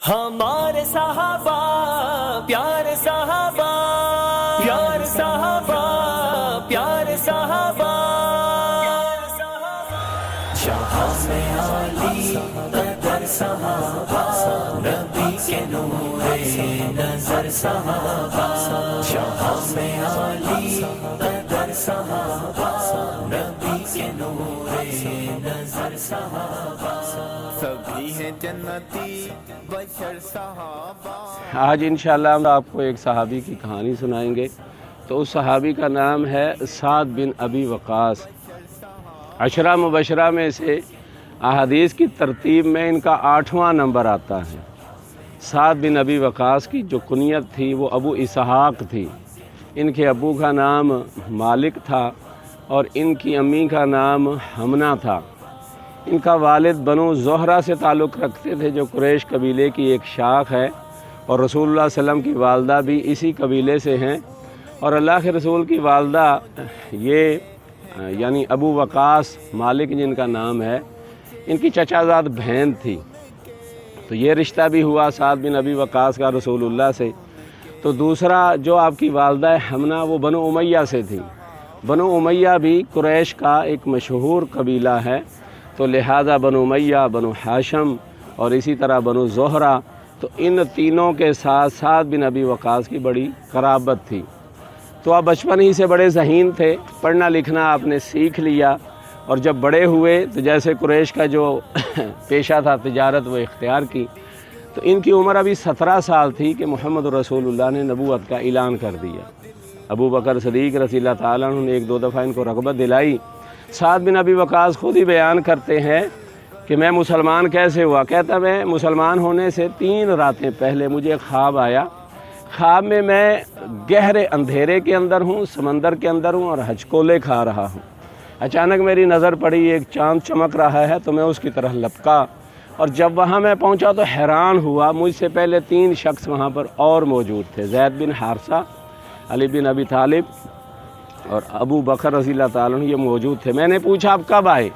ہمارے صحابہ پیارے صحابہ پیارے صحابہ پیارے صحابہ جہاں میں علی قدر صحابہ نبی کے نور نظر صحابہ جہاں میں علی قدر صحابہ نبی کے نور نظر صحابہ سبھی ہیں جنتی بشر صحابہ۔ آج انشاءاللہ ہم آپ کو ایک صحابی کی کہانی سنائیں گے۔ تو اس صحابی کا نام ہے سعد بن ابی وقاص۔ عشرہ مبشرہ میں سے احادیث کی ترتیب میں ان کا 8واں نمبر آتا ہے۔ سعد بن ابی وقاص کی جو کنیت تھی وہ ابو اسحاق تھی۔ ان کے ابو کا نام مالک تھا اور ان کی امی کا نام حمنہ تھا۔ ان کا والد بنو زہرہ سے تعلق رکھتے تھے جو قریش قبیلے کی ایک شاخ ہے، اور رسول اللہ صلی اللہ علیہ وسلم کی والدہ بھی اسی قبیلے سے ہیں، اور اللہ کے رسول کی والدہ یہ یعنی ابو وقاص مالک جن کا نام ہے، ان کی چچا زاد بہن تھی۔ تو یہ رشتہ بھی ہوا سعد بن ابی وقاص کا رسول اللہ سے۔ تو دوسرا جو آپ کی والدہ حمنہ وہ بنو امیہ سے تھی۔ بنو امیہ بھی قریش کا ایک مشہور قبیلہ ہے، تو لہذا بنو امیہ، بنو ہاشم اور اسی طرح بنو زہرہ، تو ان تینوں کے ساتھ سعد بن ابی وقاص کی بڑی قرابت تھی۔ تو آپ بچپن ہی سے بڑے ذہین تھے، پڑھنا لکھنا آپ نے سیکھ لیا، اور جب بڑے ہوئے تو جیسے قریش کا جو پیشہ تھا تجارت وہ اختیار کی۔ تو ان کی عمر ابھی 17 سال تھی کہ محمد رسول اللہ نے نبوت کا اعلان کر دیا۔ ابو بکر صدیق رضی اللہ تعالیٰ عنہ نے ایک دو دفعہ ان کو رغبت دلائی۔ سعد بن ابی وقاص خود ہی بیان کرتے ہیں کہ میں مسلمان کیسے ہوا۔ کہتا میں مسلمان ہونے سے 3 راتیں پہلے مجھے خواب آیا۔ خواب میں گہرے اندھیرے کے اندر ہوں، سمندر کے اندر ہوں اور ہچکولے کھا رہا ہوں۔ اچانک میری نظر پڑی، ایک چاند چمک رہا ہے تو میں اس کی طرف لپکا، اور جب وہاں میں پہنچا تو حیران ہوا، مجھ سے پہلے 3 شخص وہاں پر اور موجود تھے، زید بن حارثہ، علی بن ابی طالب اور ابو بکر رضی اللہ تعالیٰ عنہ یہ موجود تھے۔ میں نے پوچھا آپ کب آئے؟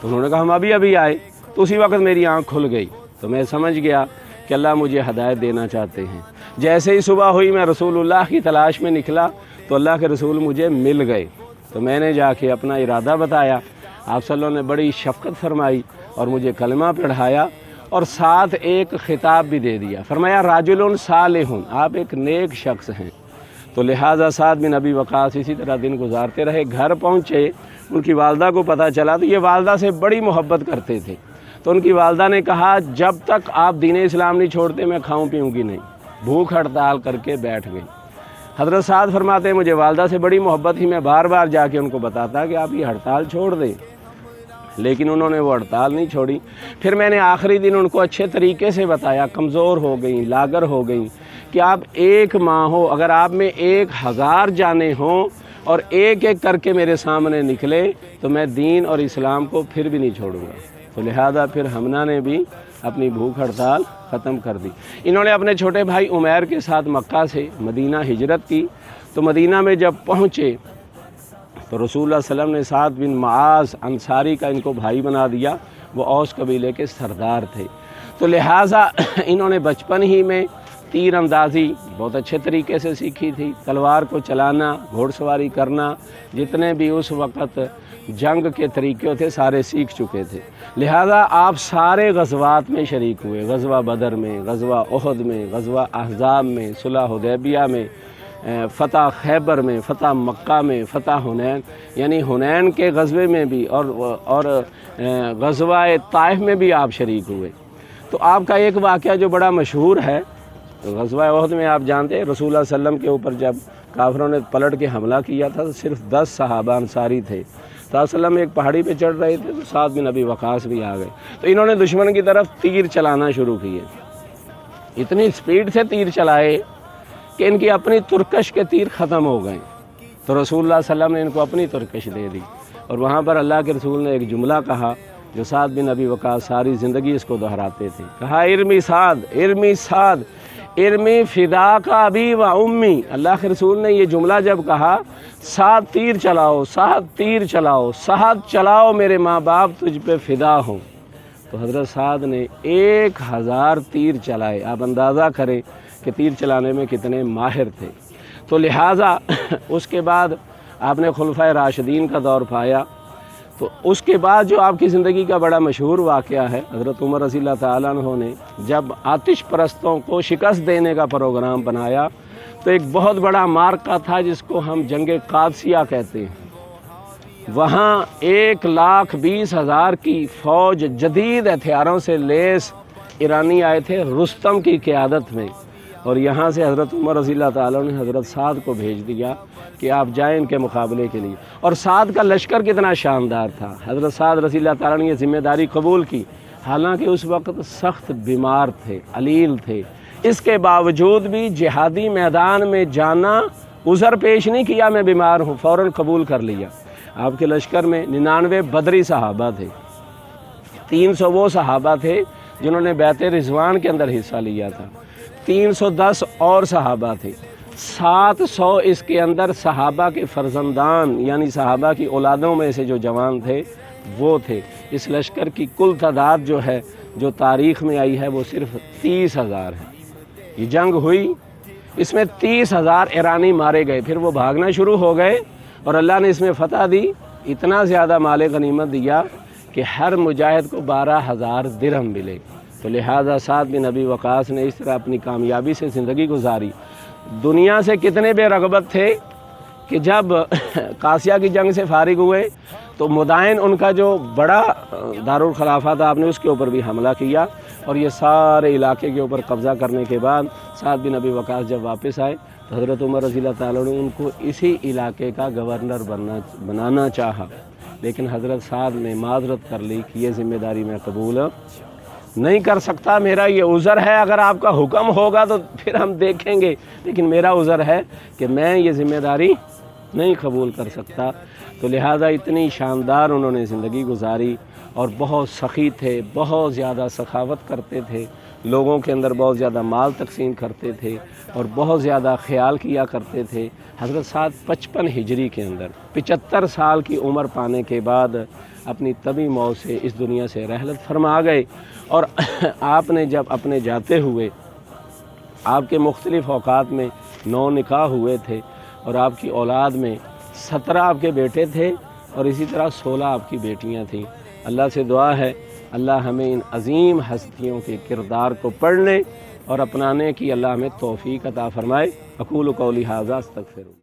تو انہوں نے کہا ہم ابھی آئے۔ تو اسی وقت میری آنکھ کھل گئی، تو میں سمجھ گیا کہ اللہ مجھے ہدایت دینا چاہتے ہیں۔ جیسے ہی صبح ہوئی میں رسول اللہ کی تلاش میں نکلا تو اللہ کے رسول مجھے مل گئے۔ تو میں نے جا کے اپنا ارادہ بتایا، آپ صلی اللہ علیہ وسلم نے بڑی شفقت فرمائی اور مجھے کلمہ پڑھایا، اور ساتھ ایک خطاب بھی دے دیا۔ فرمایا راجل صالح، آپ ایک نیک شخص ہیں۔ تو لہٰذا سعد بن ابی وقاص اسی طرح دن گزارتے رہے۔ گھر پہنچے، ان کی والدہ کو پتہ چلا، تو یہ والدہ سے بڑی محبت کرتے تھے۔ تو ان کی والدہ نے کہا جب تک آپ دین اسلام نہیں چھوڑتے میں کھاؤں پیوں گی نہیں۔ بھوک ہڑتال کر کے بیٹھ گئی۔ حضرت سعد فرماتے ہیں مجھے والدہ سے بڑی محبت تھی، میں بار بار جا کے ان کو بتاتا کہ آپ یہ ہڑتال چھوڑ دیں، لیکن انہوں نے وہ ہڑتال نہیں چھوڑی۔ پھر میں نے آخری دن ان کو اچھے طریقے سے بتایا، کمزور ہو گئیں، لاغر ہو گئیں، کہ آپ 1 ماہ ہو، اگر آپ میں 1000 جانیں ہوں اور ایک ایک کر کے میرے سامنے نکلے تو میں دین اور اسلام کو پھر بھی نہیں چھوڑوں گا۔ تو لہذا پھر حمنہ نے بھی اپنی بھوک ہڑتال ختم کر دی۔ انہوں نے اپنے چھوٹے بھائی عمیر کے ساتھ مکہ سے مدینہ ہجرت کی۔ تو مدینہ میں جب پہنچے تو رسول اللہ صلی اللہ علیہ وسلم نے سعد بن معاذ انصاری کا ان کو بھائی بنا دیا، وہ اوس قبیلے کے سردار تھے۔ تو لہٰذا انہوں نے بچپن ہی میں تیر اندازی بہت اچھے طریقے سے سیکھی تھی، تلوار کو چلانا، گھوڑ سواری کرنا، جتنے بھی اس وقت جنگ کے طریقے تھے سارے سیکھ چکے تھے۔ لہذا آپ سارے غزوات میں شریک ہوئے، غزوہ بدر میں، غزوہ احد میں، غزوہ احزاب میں، صلح حدیبیہ میں، فتح خیبر میں، فتح مکہ میں، فتح حنین، یعنی حنین کے غزوے میں بھی اور غزوہ طائف میں بھی آپ شریک ہوئے۔ تو آپ کا ایک واقعہ جو بڑا مشہور ہے، غزوہ احد میں آپ جانتے ہیں رسول اللہ صلی اللہ علیہ وسلم کے اوپر جب کافروں نے پلٹ کے حملہ کیا تھا تو صرف 10 صحابہ انصاری تھے۔ صلی اللہ علیہ وسلم ایک پہاڑی پہ چڑھ رہے تھے تو سعد بن ابی وقاص بھی آ گئے، تو انہوں نے دشمن کی طرف تیر چلانا شروع کیے۔ اتنی سپیڈ سے تیر چلائے کہ ان کی اپنی ترکش کے تیر ختم ہو گئے۔ تو رسول اللہ صلی اللہ علیہ وسلم نے ان کو اپنی ترکش دے دی، اور وہاں پر اللہ کے رسول نے ایک جملہ کہا جو سعد بن ابی وقاص ساری زندگی اس کو دہراتے تھے۔ کہا ارمی سعد، ارمی سعد، ارمی فدا کا ابی و امی۔ اللہ کے رسول نے یہ جملہ جب کہا سعد تیر چلاؤ، سعد تیر چلاؤ، سعد چلاؤ، میرے ماں باپ تجھ پہ فدا ہوں۔ تو حضرت سعد نے 1000 تیر چلائے. آپ اندازہ کریں کہ تیر چلانے میں کتنے ماہر تھے. تو لہٰذا اس کے بعد آپ نے خلفائے راشدین کا دور پایا. تو اس کے بعد جو آپ کی زندگی کا بڑا مشہور واقعہ ہے، حضرت عمر رضی اللہ تعالیٰ عنہ نے جب آتش پرستوں کو شکست دینے کا پروگرام بنایا تو ایک بہت بڑا معرکہ تھا جس کو ہم جنگ قادسیہ کہتے ہیں. وہاں 1,20,000 کی فوج جدید ہتھیاروں سے لیس ایرانی آئے تھے رستم کی قیادت میں، اور یہاں سے حضرت عمر رضی اللہ تعالیٰ نے حضرت سعد کو بھیج دیا کہ آپ جائیں ان کے مقابلے کے لیے. اور سعد کا لشکر کتنا شاندار تھا. حضرت سعد رضی اللہ تعالیٰ نے یہ ذمہ داری قبول کی، حالانکہ اس وقت سخت بیمار تھے، علیل تھے. اس کے باوجود بھی جہادی میدان میں جانا عذر پیش نہیں کیا، میں بیمار ہوں، فوراً قبول کر لیا. آپ کے لشکر میں 99 بدری صحابہ تھے، 300 وہ صحابہ تھے جنہوں نے بیعت رضوان کے اندر حصہ لیا تھا، 310 اور صحابہ تھے، 700 اس کے اندر صحابہ کے فرزندان یعنی صحابہ کی اولادوں میں سے جو جوان تھے وہ تھے. اس لشکر کی کل تعداد جو ہے جو تاریخ میں آئی ہے وہ صرف 30,000 ہے. یہ جنگ ہوئی، اس میں 30,000 ایرانی مارے گئے، پھر وہ بھاگنا شروع ہو گئے اور اللہ نے اس میں فتح دی. اتنا زیادہ مال غنیمت دیا کہ ہر مجاہد کو 12,000 درہم ملے. تو لہٰذا سعد بن ابی وقاص نے اس طرح اپنی کامیابی سے زندگی گزاری. دنیا سے کتنے بے رغبت تھے کہ جب قادسیہ کی جنگ سے فارغ ہوئے تو مدائن ان کا جو بڑا دارالخلافہ تھا، آپ نے اس کے اوپر بھی حملہ کیا، اور یہ سارے علاقے کے اوپر قبضہ کرنے کے بعد سعد بن ابی وقاص جب واپس آئے تو حضرت عمر رضی اللہ تعالیٰ نے ان کو اسی علاقے کا گورنر بنانا چاہا، لیکن حضرت سعد نے معذرت کر لی کہ یہ ذمہ داری میں قبول نہیں کر سکتا، میرا یہ عذر ہے. اگر آپ کا حکم ہوگا تو پھر ہم دیکھیں گے، لیکن میرا عذر ہے کہ میں یہ ذمہ داری نہیں قبول کر سکتا. تو لہٰذا اتنی شاندار انہوں نے زندگی گزاری، اور بہت سخی تھے، بہت زیادہ سخاوت کرتے تھے، لوگوں کے اندر بہت زیادہ مال تقسیم کرتے تھے اور بہت زیادہ خیال کیا کرتے تھے. حضرت سعد 55 ہجری کے اندر 75 سال کی عمر پانے کے بعد اپنی طبی موت سے اس دنیا سے رحلت فرما گئے. اور آپ نے جب اپنے جاتے ہوئے آپ کے مختلف اوقات میں 9 نکاح ہوئے تھے، اور آپ کی اولاد میں 17 آپ کے بیٹے تھے اور اسی طرح 16 آپ کی بیٹیاں تھیں. اللہ سے دعا ہے اللہ ہمیں ان عظیم ہستیوں کے کردار کو پڑھنے اور اپنانے کی اللہ ہمیں توفیق عطا فرمائے. اقول قولی ھذا استغفر